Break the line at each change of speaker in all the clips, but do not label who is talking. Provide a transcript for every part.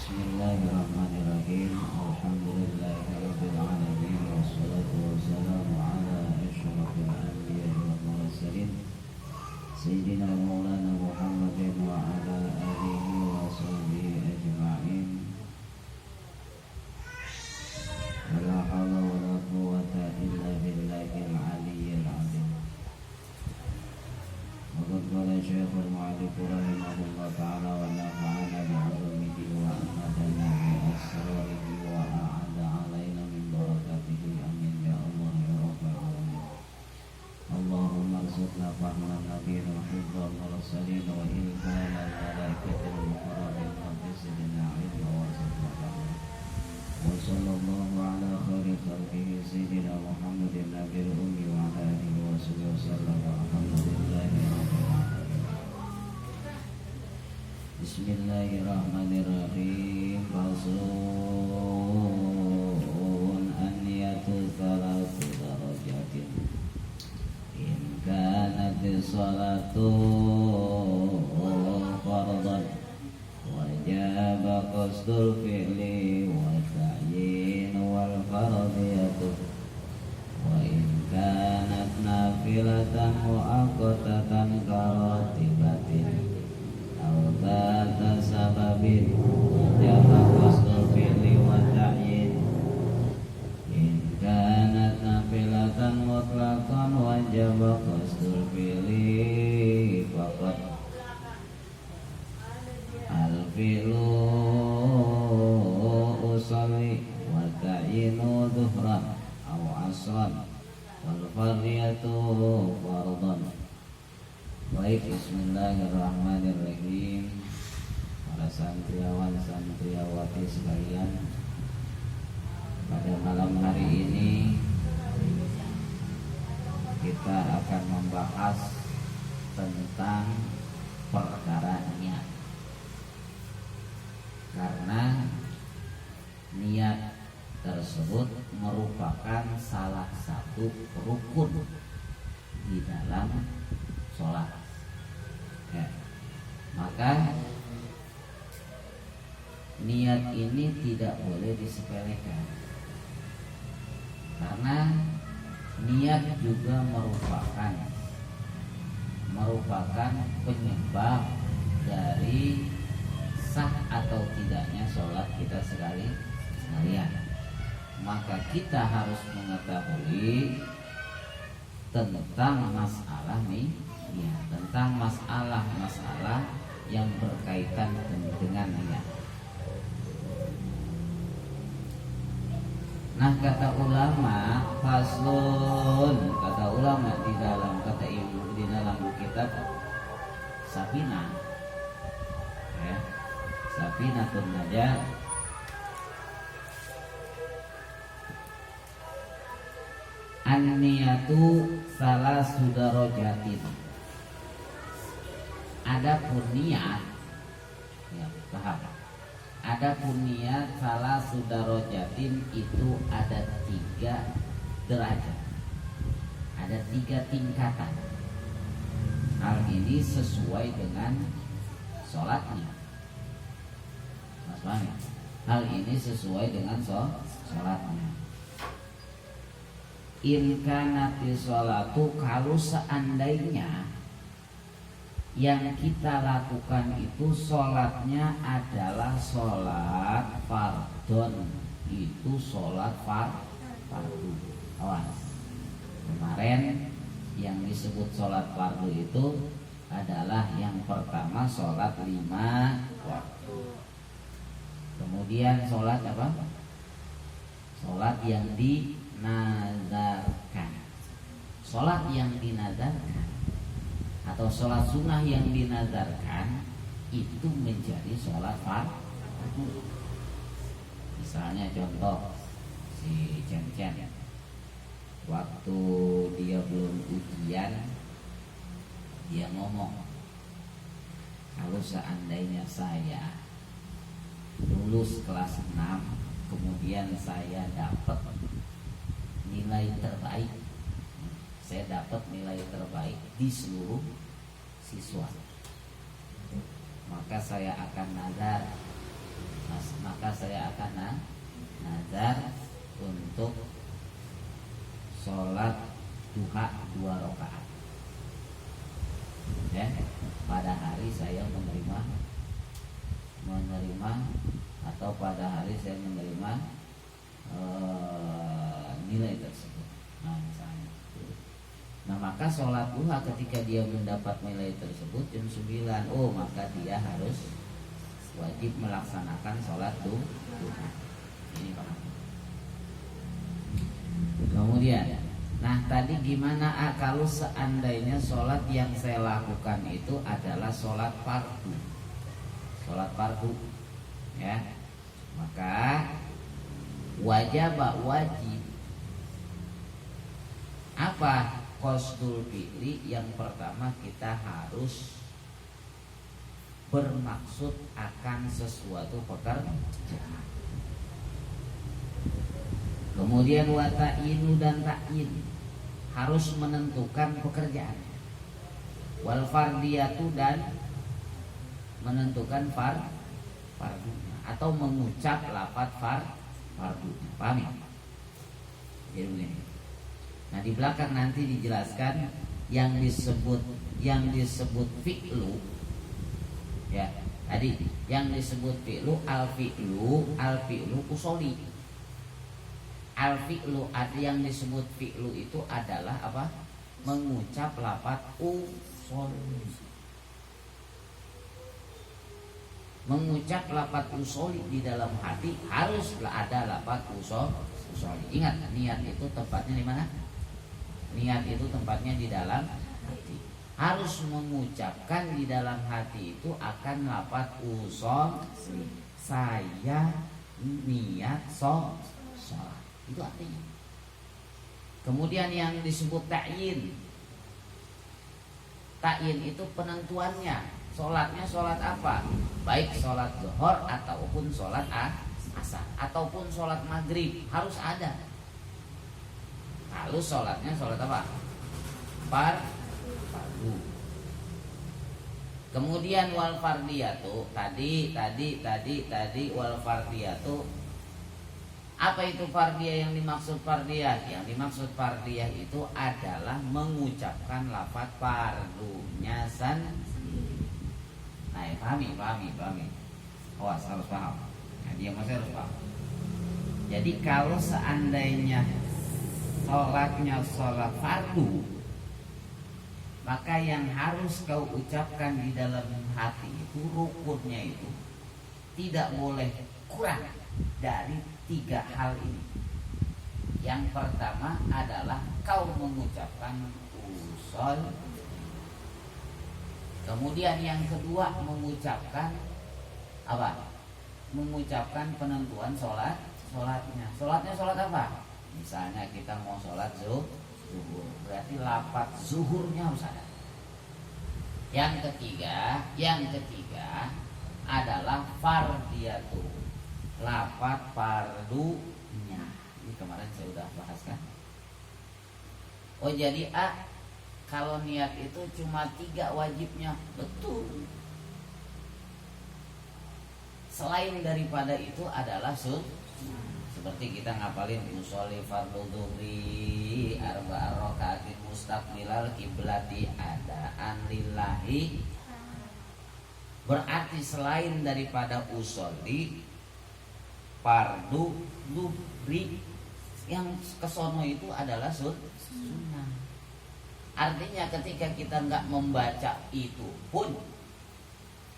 Bismillahirrahmanirrahim. Alhamdulillahirabbil alamin wassalatu wassalamu ala asyrafil anbiya'i wal mursalin sayyidina maulana Muhammadin wa ala alihi wa sahbihi ajma'in. La haula wala quwwata illa billahil aliyyil azim. Wa qala Syekhul Mu'allif rahimahullah ta'ala wa nafa'ana bi'ulumihi wa amadana bi'asrarihi wa a'ada alaina min barakatihi amin ya Allah ya rabbal alamin. Allahumma arzuqna fahman nabiyyin wa hifdzal mursalin wa ilhamal malaikatil muqarrabin wa zidna ilma wa zidna wa sallallahu ala khairi khalqihi sayyidina Muhammadin nabiyil ummi wa ala alihi wa sahbihi wasallam. Alhamdulillahi rabbil alamin. Bismillahirrahmanirrahim. Faslun an-niyatu thalathu darajatin. In kanat sholatu fardhan wajaba qasdul fi'li wa ta'yin wal fardiyatu. Wa in kanat nafilatan mu'aqqatatan karatibatin aw dzata sababin wajaba qasdul fi'li wa ta'yin. In kanat nafilatan mutlaqan wajaba qasdul fi'li faqat. Al-fi'lu usalli wa ta'yinu dhuhran aw asran wal fardiyatu fardhan. Baik, bismillahirrahmanirrahim. Para santriawan santriawati sekalian, pada malam hari ini kita akan membahas tentang perkara niat. Karena niat tersebut merupakan salah satu rukun di dalam sholat ya. Maka niat ini tidak boleh disepelekan, karena niat juga merupakan penyebab dari sah atau tidaknya sholat kita sekalian. Maka kita harus mengetahui tentang masalah nih ya, tentang masalah yang berkaitan dengan niat. Nah, kata ulama, faslun, kata ulama di dalam kata ilmu di dalam kitab Safinah ya, Safinatun Najah, an-niyatu salasu darajatin. Adapun niat ya, paham. Adapun niat salasu darajatin itu ada 3 derajat. Ada 3 tingkatan. Hal ini sesuai dengan sholatnya. Mas paham ya? Hal ini sesuai dengan sholatnya. In kanati sholatu, kalau seandainya yang kita lakukan itu sholatnya adalah sholat fardhon, itu sholat fardu. Awas, kemarin yang disebut sholat fardu itu adalah yang pertama sholat 5 waktu. Kemudian sholat apa? Sholat yang dinazarkan. Sholat yang dinazarkan atau sholat sunnah yang dinazarkan itu menjadi sholat fardu. Misalnya contoh si Cen-Cen, waktu dia belum ujian dia ngomong, kalau seandainya saya lulus kelas 6 kemudian saya dapat nilai terbaik, saya dapat nilai terbaik di seluruh siswa, maka saya akan nazar maka saya akan nazar untuk sholat duha 2 rakaat. Ya, pada hari saya menerima atau pada hari saya menerima nilai tersebut. Nah, misalnya. Nah, maka sholat duha ketika dia mendapat nilai tersebut jam 9, maka dia harus wajib melaksanakan sholat duha. Ini Pak. Kemudian, nah tadi gimana kalau seandainya sholat yang saya lakukan itu adalah sholat fardu, ya, maka wajib apa qasdul fi'li? Yang pertama kita harus bermaksud akan sesuatu pekerjaan. Kemudian wata'inu dan ta'in, harus menentukan pekerjaan. Wal fardiyatu, dan menentukan fardunya atau mengucap lafaz fardunya. Paham ya? Jadi begini. Nah, di belakang nanti dijelaskan yang disebut fi'lu. Ya, tadi yang disebut fi'lu al fi'lu usoli. Al fi'lu, ada yang disebut fi'lu itu adalah apa? Mengucap lafaz usoli. Mengucap lafaz usoli di dalam hati haruslah ada lafaz usoli. Ingat, niat itu tempatnya di mana? Niat itu tempatnya di dalam hati. Harus mengucapkan di dalam hati itu akan lafaz usoli. Saya niat sholat. Itu artinya. Kemudian yang disebut ta'yin. Ta'yin itu penentuannya. Sholatnya sholat apa? Baik sholat zuhur ataupun sholat asar ataupun sholat maghrib, harus ada. Lalu sholatnya sholat apa? Fardu. Kemudian wal fardiyatu, tadi wal fardiyatu. Apa itu fardiyah? Yang dimaksud fardiyah? Yang dimaksud fardiyah itu adalah mengucapkan lafaz fardunya sendiri. Nah, pahami. Awas, harus paham. Nah, dia masih harus paham. Jadi kalau seandainya sholatnya sholat fardu, maka yang harus kau ucapkan di dalam hati itu, rukunnya itu tidak boleh kurang dari 3 hal ini. Yang pertama adalah kau mengucapkan usul. Kemudian yang kedua mengucapkan apa? Mengucapkan penentuan sholatnya. Sholatnya sholat apa? Misalnya kita mau sholat zuhur, berarti lafaz zuhurnya harus ada. Yang ketiga adalah fardiyatu, lafaz fardunya. Ini kemarin saya sudah bahas kan. Jadi kalau niat itu cuma 3 wajibnya, betul. Selain daripada itu adalah seperti kita ngapalin usolli fardhu dhuhri 4 rakaatin mustaqbilal kiblati adaan lillahi. Berarti selain daripada usolli fardu dhuhri, yang kesono itu adalah sunnah. Artinya ketika kita enggak membaca itu pun,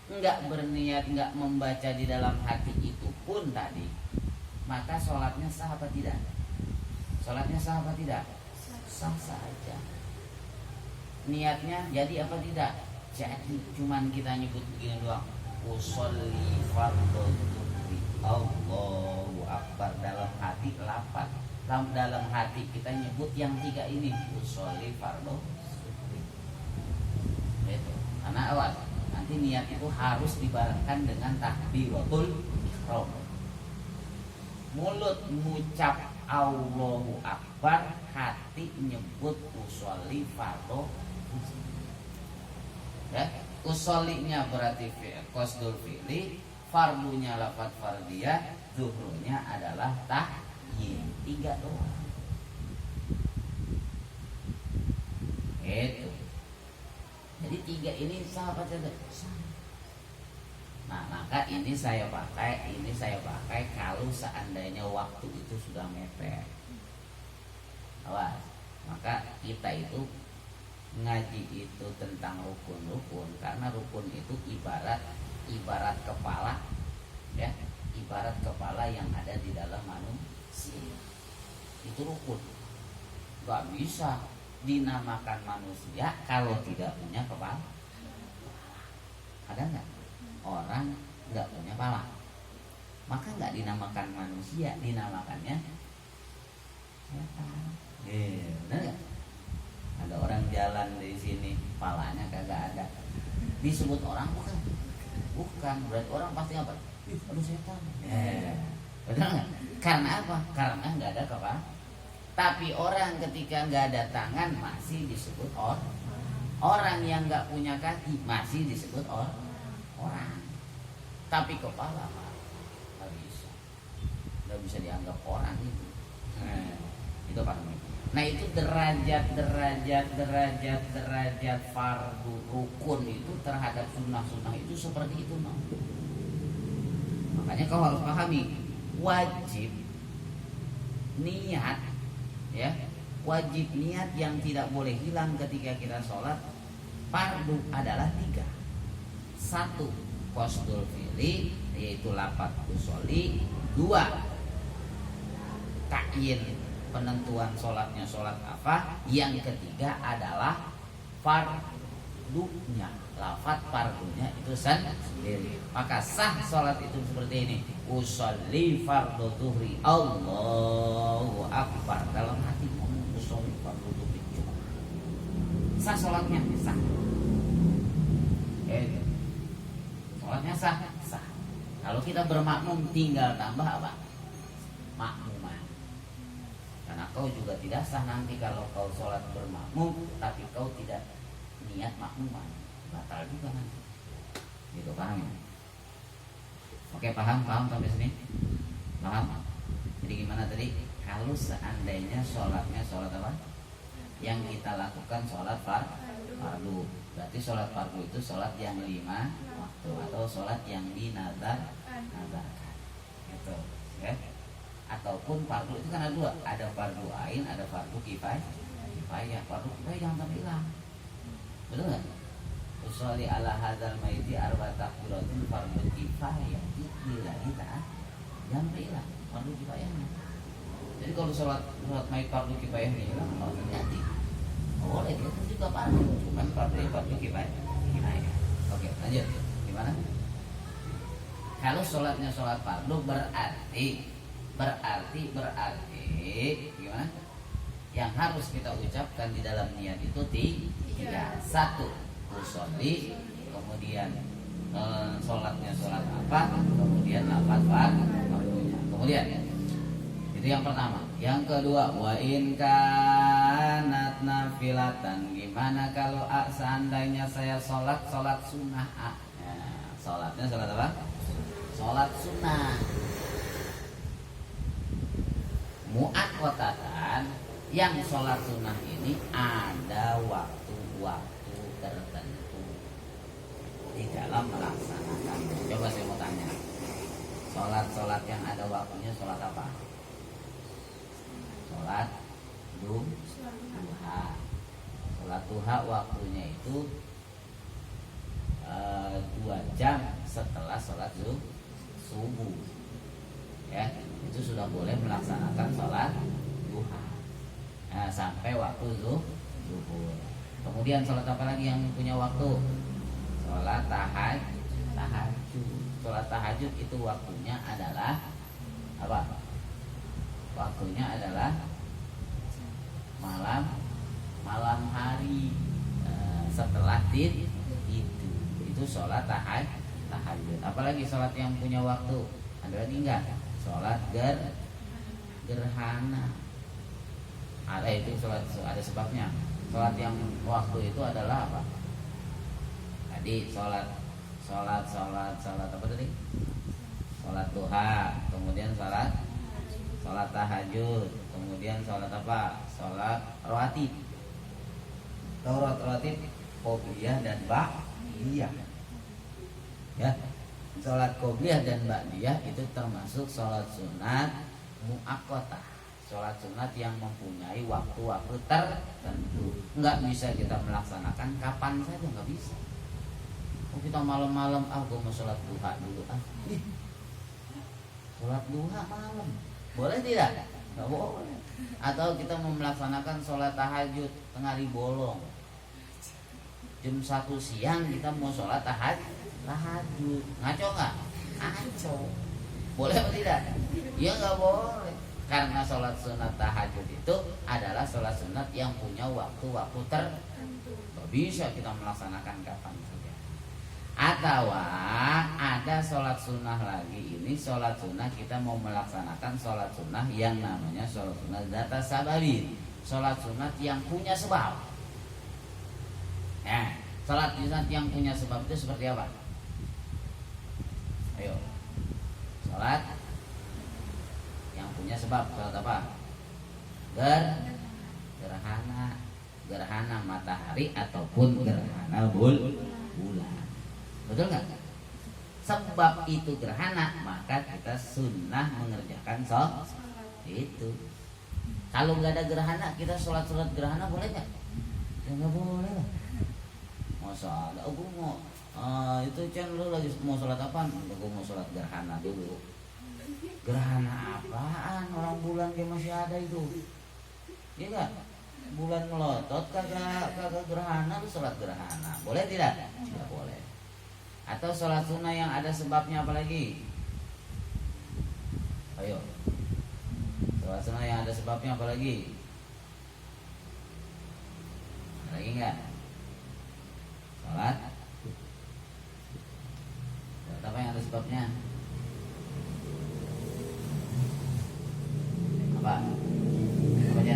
enggak berniat, enggak membaca di dalam hati itu pun tadi, maka sholatnya sah apa tidak? Sholatnya sah apa tidak? Sah saja. Niatnya jadi apa tidak? Jadi cuman kita nyebut begini doang, usolli fardhu dhuhri, Allahu akbar, dalam hati lafaz. Dalam hati kita nyebut yang 3 ini, usolli fardhu dhuhri. Itu. Karena awal nanti niat itu harus dibarengkan dengan takbiratul ihram. Mulut mengucap Allahu akbar, hati nyebut usolli fardhu. Ya, usollinya berarti qasdul fi'li, fardunya lafaz fardiyah, zuhurnya adalah tahyin. 3 doang. Itu. Jadi 3 ini sahabat saja. Nah, maka ini saya pakai kalau seandainya waktu itu sudah mepet. Awas. Maka kita itu ngaji itu tentang rukun-rukun, karena rukun itu ibarat kepala, ya, ibarat kepala yang ada di dalam manusia. Itu rukun. Gak bisa dinamakan manusia kalau tidak punya kepala. Ada nggak orang nggak punya kepala? Maka nggak dinamakan manusia, dinamakannya setan. Benar nggak? Ada orang jalan di sini, kepalanya kagak ada, disebut orang bukan, berarti orang pasti apa? Aduh setan. Benar nggak? Karena apa? Karena nggak ada kepala. Tapi orang ketika nggak ada tangan masih disebut orang. Orang yang nggak punya kaki masih disebut orang. Tapi kepala nggak bisa dianggap orang itu. Itu paham. Nah itu derajat fardu rukun itu terhadap sunnah itu seperti itu. Makanya kau harus pahami, wajib niat, ya, wajib niat yang tidak boleh hilang ketika kita sholat fardu adalah 3. 1, qasdul fi'li, yaitu lafaz usolli. 2, ta'yin, penentuan sholatnya sholat apa. Yang ketiga adalah fardunya, lafaz fardunya itu sendiri. Maka sah sholat itu seperti ini: usolli fardhu zuhri, Allahu akbar, dalam hati ngomong usolli fardhu zuhri, sah sholatnya, sah. Sholatnya sah. Kalau kita bermakmum tinggal tambah apa? Makmuman. Karena kau juga tidak sah nanti kalau kau sholat bermakmum tapi kau tidak niat makmuman, batal juga nanti. Gitu, paham ya? Oke, paham sampai sini? Paham? Jadi gimana tadi? Kalau seandainya sholatnya sholat apa? Yang kita lakukan sholat fardu. Berarti sholat fardu itu sholat yang 5 waktu, atau sholat yang dinazarkan. Gitu, ya. Ataupun fardu itu kan ada 2, ada fardu ain, ada fardu kifayah. Fardu kifayah jangan sampai hilang. Betul nggak? Usolli ala hadzal maiti arba takbiratin fardu kifayah. Bila kita jangan sampai hilang fardu kifayahnya. Jadi kalau sholat mait fardu kifayahnya hilang, mau hati. Boleh itu juga fardu, cuman fardu kifayah. Oke, lanjut. Gimana? Kalau sholatnya sholat fardu berarti gimana? Yang harus kita ucapkan di dalam niat itu 3. 1, usolli, kemudian sholatnya sholat apa, kemudian lafaz fardunya. Kemudian itu yang pertama. Yang kedua, wa in kanat nafilatan, gimana kalau seandainya saya sholat sunnah. Sholatnya sholat apa? Sholat sunnah. Mu'aqqatan, yang sholat sunnah ini ada waktu-waktu tertentu di dalam melaksanakan. Coba saya mau tanya, sholat yang ada waktunya sholat apa? Sholat duha. Sholat duha waktunya itu 2 jam setelah sholat subuh, ya, itu sudah boleh melaksanakan sholat duha. Sampai waktu zuhur. Kemudian sholat apa lagi yang punya waktu? Sholat tahajud. Sholat tahajud itu waktunya adalah apa? Waktunya adalah malam hari setelah tidur. Itu sholat tahajud. Apalagi sholat yang punya waktu? Ada lagi enggak? Sholat gerhana. Ada itu sholat, ada sebabnya. Sholat yang waktu itu adalah apa? Tadi sholat apa tadi? duha, kemudian sholat tahajud, kemudian sholat apa? Sholat rawatib. Sholat rawatib qobliyah dan ba'diyah. Ya. Sholat qobliyah dan ba'diyah itu termasuk sholat sunat muakkatah. Sholat sunat yang mempunyai waktu-waktu tertentu. Enggak bisa kita melaksanakan kapan saja, enggak bisa. Oh, kita malam-malam, gue mau sholat duha dulu. Sholat duha malam, boleh tidak? Enggak boleh. Atau kita mau melaksanakan sholat tahajud tengah hari bolong, jam 1 siang kita mau sholat tahajud, ngaco nggak? Ngaco. Boleh atau tidak? Ya nggak boleh. Karena sholat sunat tahajud itu adalah sholat sunat yang punya waktu-waktu tertentu. Gak bisa kita melaksanakan kapan saja. Atau ada sholat sunnah lagi. Ini sholat sunnah kita mau melaksanakan sholat sunnah yang namanya sholat sunnah data sababin. Sholat sunat yang punya sebab. Sholat sunat yang punya sebab itu seperti apa? Ayo. Sholat yang punya sebab. Sholat apa? Gerhana matahari ataupun gerhana bulan. Betul nggak? Sebab itu gerhana, maka kita sunnah mengerjakan sholat itu. Kalau nggak ada gerhana, kita sholat gerhana boleh nggak? Ya nggak boleh lah. Masa ada? Gue mau itu Chan, lu lagi mau sholat apa? Gue mau sholat gerhana dulu. Gerhana apaan? Orang bulan dia masih ada itu. Iya nggak? Bulan melotot kagak gerhana, lu sholat gerhana. Boleh tidak? Tidak boleh. Atau sholat sunnah yang ada sebabnya apa lagi? Ayo. Sholat sunnah yang ada sebabnya apa lagi? Lagi enggak? Sholat apa yang ada sebabnya? Apa? Apa aja?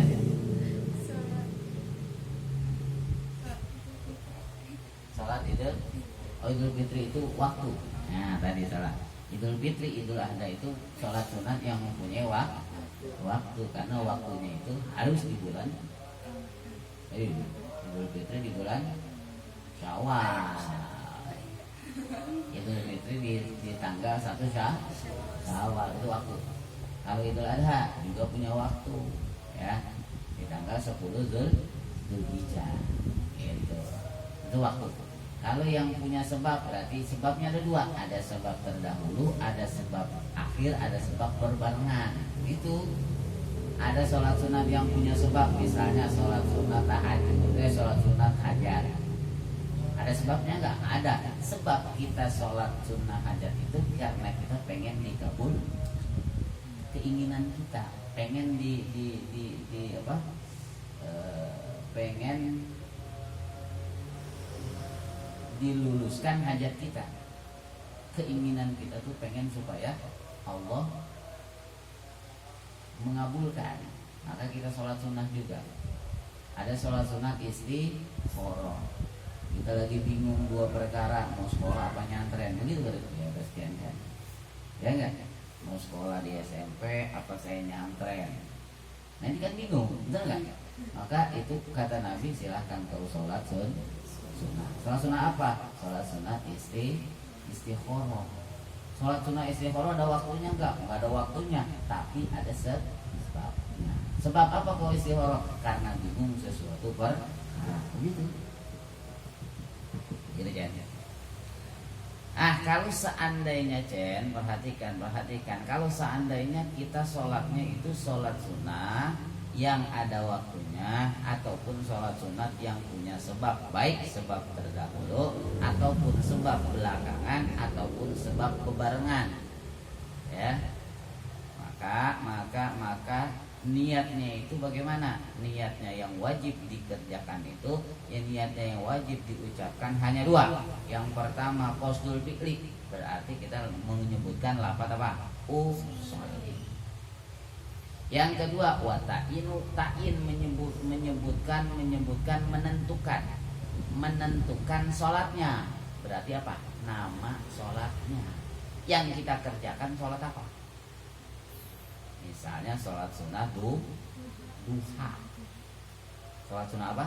Sholat itu Idul Fitri itu waktu. Nah tadi salah. Idul Fitri, Idul Adha itu sholat sunat yang mempunyai waktu. Karena waktunya itu harus di bulan Idul Fitri di bulan Syawal. Idul Fitri di tanggal 1 Syawal itu waktu. Kalau Idul Adha juga punya waktu, ya, di tanggal 10 Zulhijjah. Gitu. Itu waktu. Kalau yang punya sebab berarti sebabnya ada dua, ada sebab terdahulu, ada sebab akhir, ada sebab berbarengan. Itu ada sholat sunat yang punya sebab, misalnya sholat sunat tahajud, sholat sunat hajat. Ada sebabnya nggak? Ada. Sebab kita sholat sunnah hajat itu karena kita pengen dikabul keinginan kita, pengen pengen diluluskan hajat kita. Keinginan kita tuh pengen supaya Allah mengabulkan. Maka kita sholat sunnah juga. Ada sholat sunnah istikharah. Kita lagi bingung dua perkara, mau sekolah apa nyantren, begitu kan? Ya pastian kan. Ya enggak? Mau sekolah di SMP apa saya nyantren. Nah ini kan bingung, betul enggak? Maka itu kata Nabi, silahkan kau sholat sunnah. Sholat sunnah apa? Sholat sunnah istikharah. Sholat sunnah istikharah ada waktunya enggak? Enggak ada waktunya, tapi ada sebabnya. Sebab apa kau istikharah? Karena bingung sesuatu begitu. Gitu Jen. Kalau seandainya Jen, perhatikan. Kalau seandainya kita sholatnya itu sholat sunnah yang ada waktunya, ataupun sholat sunat yang punya sebab, baik sebab terdahulu ataupun sebab belakangan ataupun sebab kebarengan, ya, maka niatnya itu bagaimana? Niatnya yang wajib dikerjakan itu, ya niatnya yang wajib diucapkan hanya dua. Yang pertama qasdul fi'li, berarti kita menyebutkan lafaz apa? Usolli. Yang kedua wata'inu, ta'in menyebutkan menentukan sholatnya. Berarti apa? Nama sholatnya. yang kita kerjakan sholat apa? Misalnya sholat sunnah duha. Sholat sunnah apa?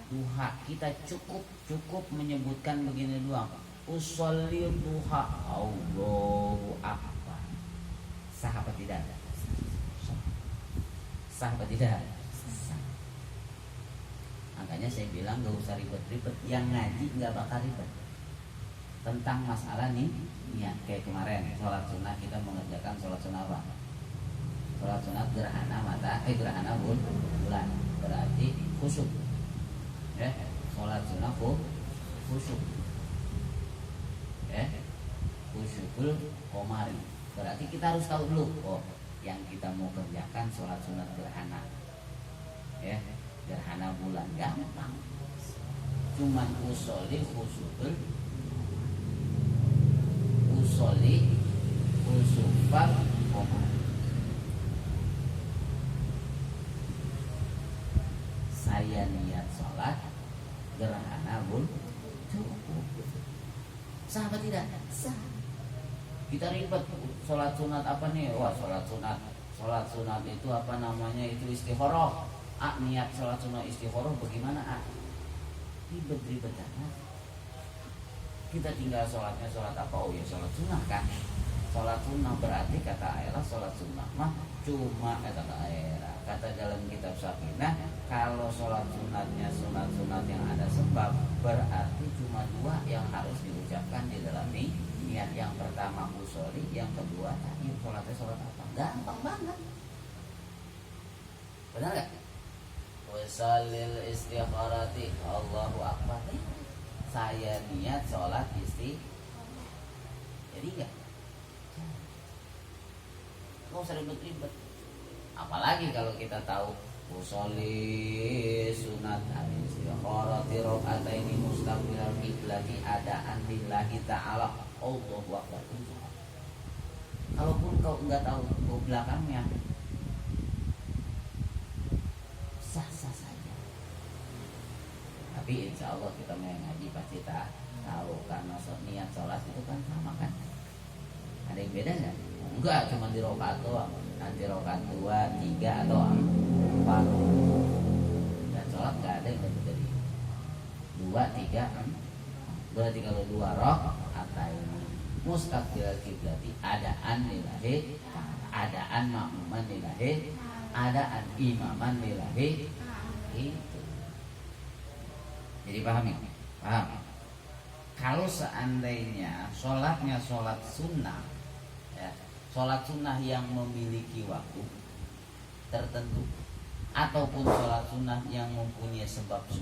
Duha. Kita cukup menyebutkan begini doang. Usolli duha. Allahu akbar. Sah apa tidak? Sah apa tidak? Sah. Makanya saya bilang gak usah ribet-ribet. Yang ngaji gak bakal ribet tentang masalah nih. Ya, kayak kemarin sholat sunnah kita mengerjakan sholat sunnah apa? Sholat sunnah gerhana bulan. Berarti khusyuk. Ya, sholat sunnah khusyuk. Ya, khusyukul komari. Berarti kita harus tahu dulu. Oh, yang kita mau kerjakan sholat sunat gerhana. Ya, gerhana bulan gampang. Cuman usolli khusyukul khusyukal komari. Saya niat sholat gerhana bulan cukup. Sah apa tidak? Sah. Kita ribet sholat sunat apa nih? Wah, sholat sunat itu apa namanya? Itu istikharah. Niat sholat sunat istikharah bagaimana? Ribet amat. Kita tinggal sholatnya sholat apa? Oh ya sholat sunat kan. Sholat sunnah berarti kata Aira sholat sunnah mah cuma kata Aira. Kata dalam kitab Sakinah, kalau sholat sunatnya sunat yang ada sebab, berarti cuma dua yang harus diucapkan di dalam niat. Yang pertama usolli, yang kedua tayyib. Sholatnya sholat apa? Gampang banget. Benar gak? Wasallil istikharati Allahu akbar. Saya niat sholat jadi gak? Nggak usah ribet-ribet. Apalagi kalau kita tahu usolli sunat al-istikharati rakaataini mustaqbilal qiblati adaan lillahi ta'ala Allahu akbar. Kalaupun kau enggak tahu ke belakangnya, sah-sah saja. Tapi insya Allah kita ngaji pasti tahu, karena niat sholat itu kan sama kan. Ada yang beda nggak? Enggak, cuma di rakaat doang. Nanti rakaat 2, 3 atau 4. Dan sholat nggak ada yang lebih dari 2, 3, 4. Berarti kalau 2 rakaat ini mustaqbilal qiblati adaan lillahi, adaan makmuman lillahi, adaan imaman lillahi. Itu. Jadi paham ya? Paham? Kalau seandainya sholatnya sholat sunnah, ya, sholat sunnah yang memiliki waktu tertentu, ataupun sholat sunnah yang mempunyai sebab